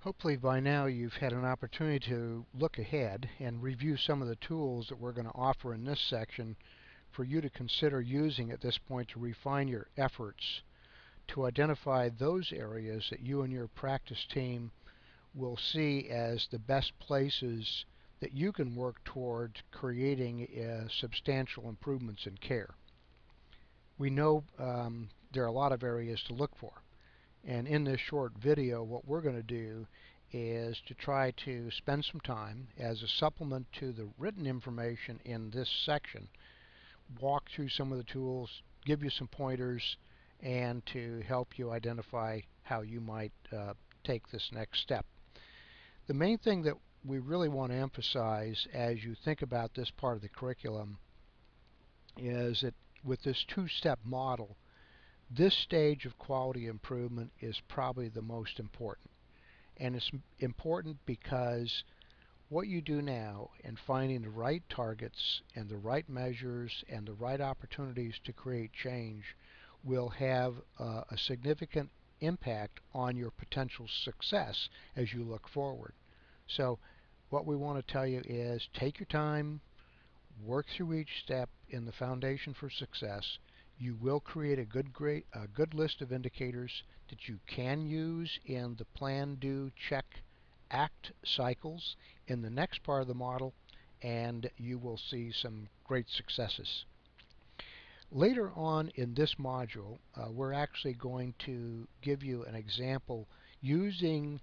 Hopefully by now you've had an opportunity to look ahead and review some of the tools that we're going to offer in this section for you to consider using at this point to refine your efforts to identify those areas that you and your practice team will see as the best places that you can work toward creating substantial improvements in care. We know there are a lot of areas to look for. And in this short video, what we're going to do is to try to spend some time as a supplement to the written information in this section, walk through some of the tools, give you some pointers, and to help you identify how you might take this next step. The main thing that we really want to emphasize as you think about this part of the curriculum is that with this two-step model, this stage of quality improvement is probably the most important. And it's important because what you do now in finding the right targets and the right measures and the right opportunities to create change will have a significant impact on your potential success as you look forward. So what we want to tell you is take your time, work through each step in the foundation for success. You will create a good list of indicators that you can use in the plan, do, check, act cycles in the next part of the model, and you will see some great successes. Later on in this module, we're actually going to give you an example using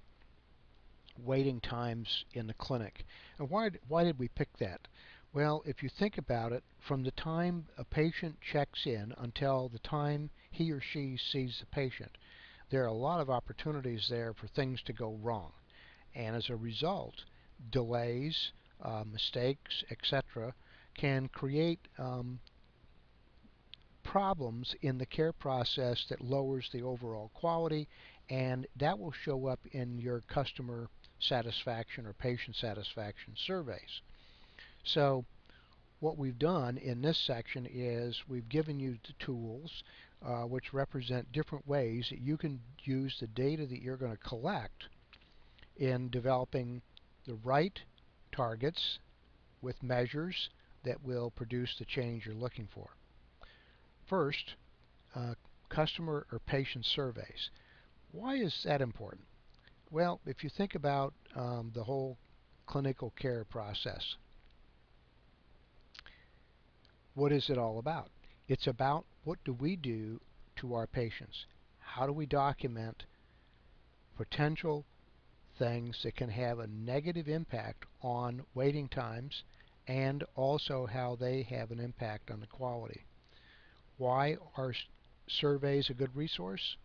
waiting times in the clinic. And why did we pick that? Well, if you think about it, from the time a patient checks in until the time he or she sees the patient, there are a lot of opportunities there for things to go wrong. And as a result, delays, mistakes, etc., can create problems in the care process that lowers the overall quality, and that will show up in your customer satisfaction or patient satisfaction surveys. So what we've done in this section is we've given you the tools which represent different ways that you can use the data that you're going to collect in developing the right targets with measures that will produce the change you're looking for. First, customer or patient surveys. Why is that important? Well, if you think about the whole clinical care process, what is it all about? It's about what do we do to our patients? How do we document potential things that can have a negative impact on waiting times and also how they have an impact on the quality? Why are surveys a good resource?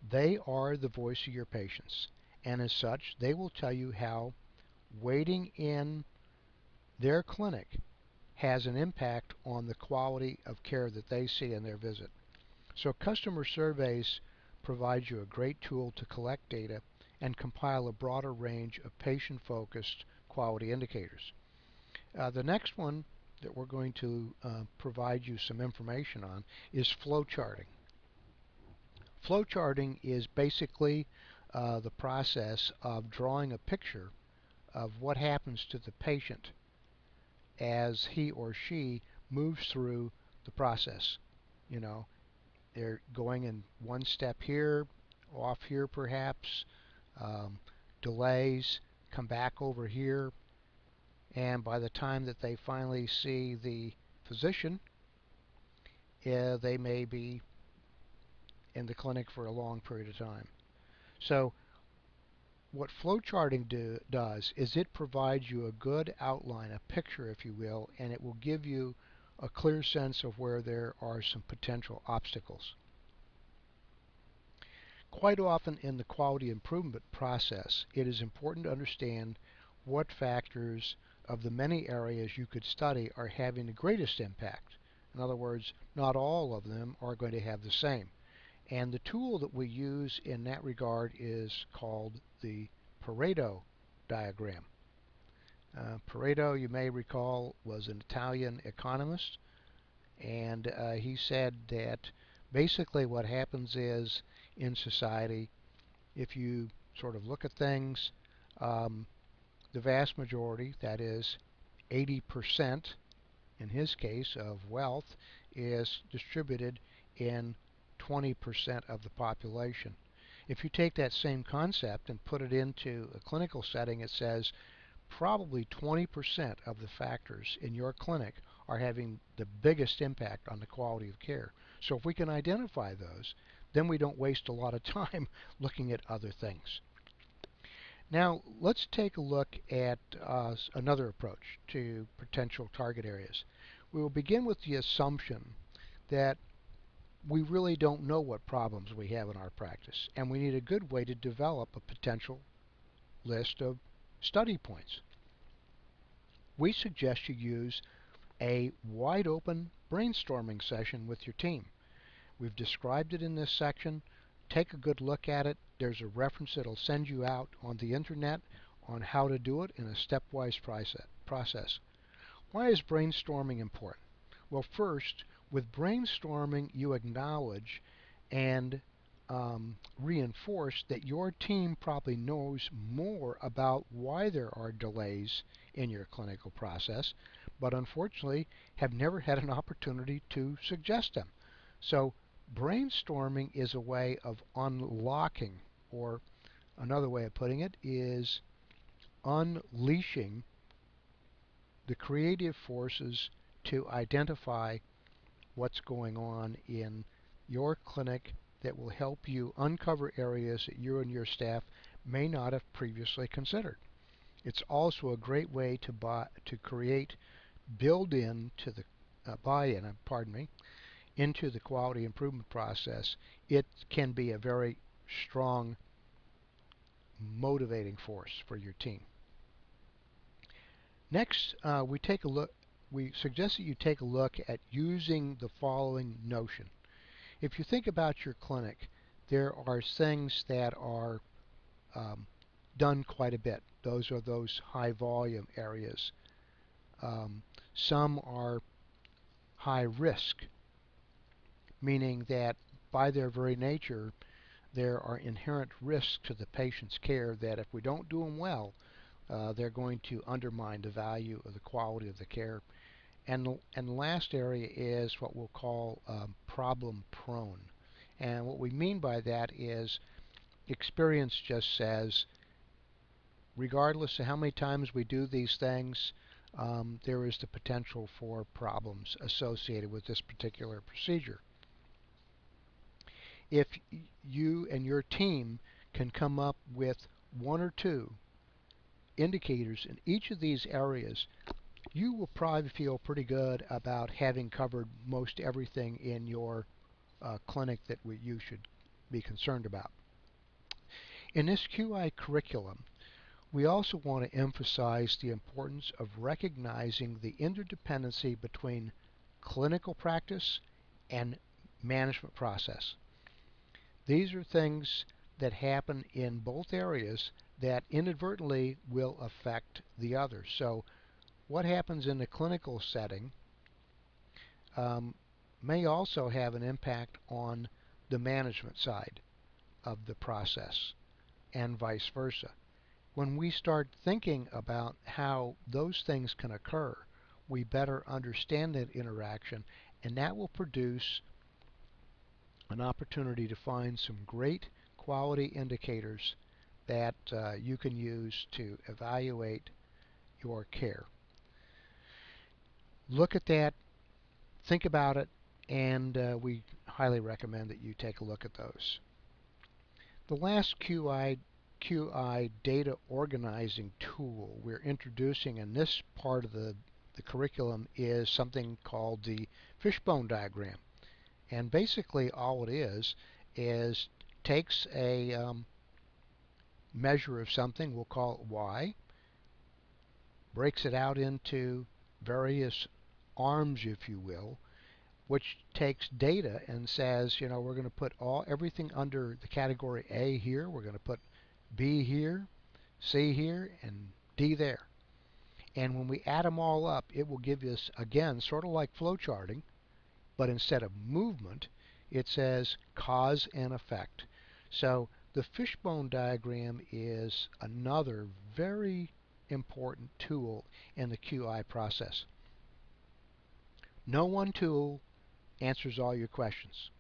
They are the voice of your patients, and as such, they will tell you how waiting in their clinic has an impact on the quality of care that they see in their visit. So customer surveys provide you a great tool to collect data and compile a broader range of patient-focused quality indicators. The next one that we're going to provide you some information on is flowcharting. Flowcharting is basically the process of drawing a picture of what happens to the patient as he or she moves through the process. You know, they're going in one step here, off here perhaps, delays, come back over here, and by the time that they finally see the physician, they may be in the clinic for a long period of time. So what flowcharting does is it provides you a good outline, a picture if you will, and it will give you a clear sense of where there are some potential obstacles. Quite often in the quality improvement process, it is important to understand what factors of the many areas you could study are having the greatest impact. In other words, not all of them are going to have the same. And the tool that we use in that regard is called the Pareto diagram. Pareto, you may recall, was an Italian economist, and he said that basically what happens is in society, if you sort of look at things. Um, the vast majority, that is 80% in his case, of wealth is distributed in 20% of the population. If you take that same concept and put it into a clinical setting, it says probably 20% of the factors in your clinic are having the biggest impact on the quality of care. So if we can identify those, then we don't waste a lot of time looking at other things. Now, let's take a look at another approach to potential target areas. We will begin with the assumption that we really don't know what problems we have in our practice, and we need a good way to develop a potential list of study points. We suggest you use a wide open brainstorming session with your team. We've described it in this section. Take a good look at it. There's a reference that'll send you out on the internet on how to do it in a stepwise process. Why is brainstorming important? Well, first, with brainstorming, you acknowledge and reinforce that your team probably knows more about why there are delays in your clinical process, but unfortunately have never had an opportunity to suggest them. So brainstorming is a way of unlocking, or another way of putting it is unleashing the creative forces to identify what's going on in your clinic that will help you uncover areas that you and your staff may not have previously considered. It's also a great way to create build-in to the buy-in, pardon me, into the quality improvement process. It can be a very strong motivating force for your team. Next, we suggest that you take a look at using the following notion. If you think about your clinic, there are things that are done quite a bit. Those are those high volume areas. Some are high risk, meaning that by their very nature, there are inherent risks to the patient's care that if we don't do them well, they're going to undermine the value of the quality of the care. And the last area is what we'll call problem prone. And what we mean by that is experience just says, regardless of how many times we do these things, there is the potential for problems associated with this particular procedure. If you and your team can come up with one or two indicators in each of these areas, you will probably feel pretty good about having covered most everything in your clinic that you should be concerned about. In this QI curriculum, we also want to emphasize the importance of recognizing the interdependency between clinical practice and management process. These are things that happen in both areas that inadvertently will affect the other. So what happens in the clinical setting may also have an impact on the management side of the process and vice versa. When we start thinking about how those things can occur, we better understand that interaction, and that will produce an opportunity to find some great quality indicators that you can use to evaluate your care. Look at that, think about it, and we highly recommend that you take a look at those. The last QI data organizing tool we're introducing in this part of the curriculum is something called the fishbone diagram. And basically all it is takes a measure of something, we'll call it Y, breaks it out into various arms, if you will, which takes data and says, you know, we're going to put everything under the category A here, we're going to put B here, C here, and D there. And when we add them all up, it will give us, again, sort of like flowcharting, but instead of movement, it says cause and effect. So The fishbone diagram is another very important tool in the QI process. No one tool answers all your questions.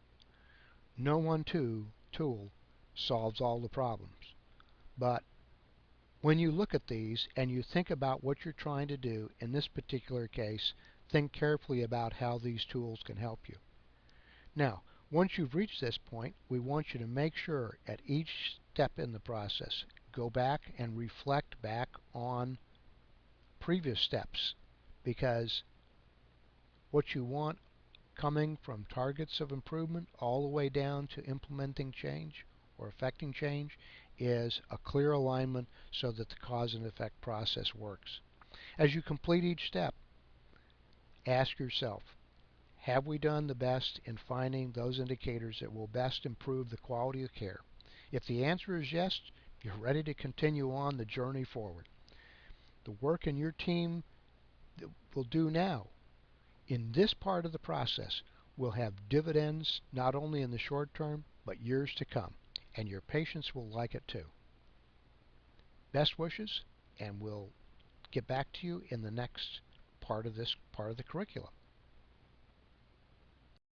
No one tool solves all the problems. But when you look at these and you think about what you're trying to do, in this particular case, think carefully about how these tools can help you. Now, once you've reached this point, we want you to make sure at each step in the process, go back and reflect back on previous steps, because what you want coming from targets of improvement all the way down to implementing change or affecting change is a clear alignment so that the cause and effect process works. As you complete each step, ask yourself, have we done the best in finding those indicators that will best improve the quality of care? If the answer is yes, you're ready to continue on the journey forward. The work in your team will do now in this part of the process will have dividends not only in the short term, but years to come. And your patients will like it too. Best wishes, and we'll get back to you in the next part of the curriculum.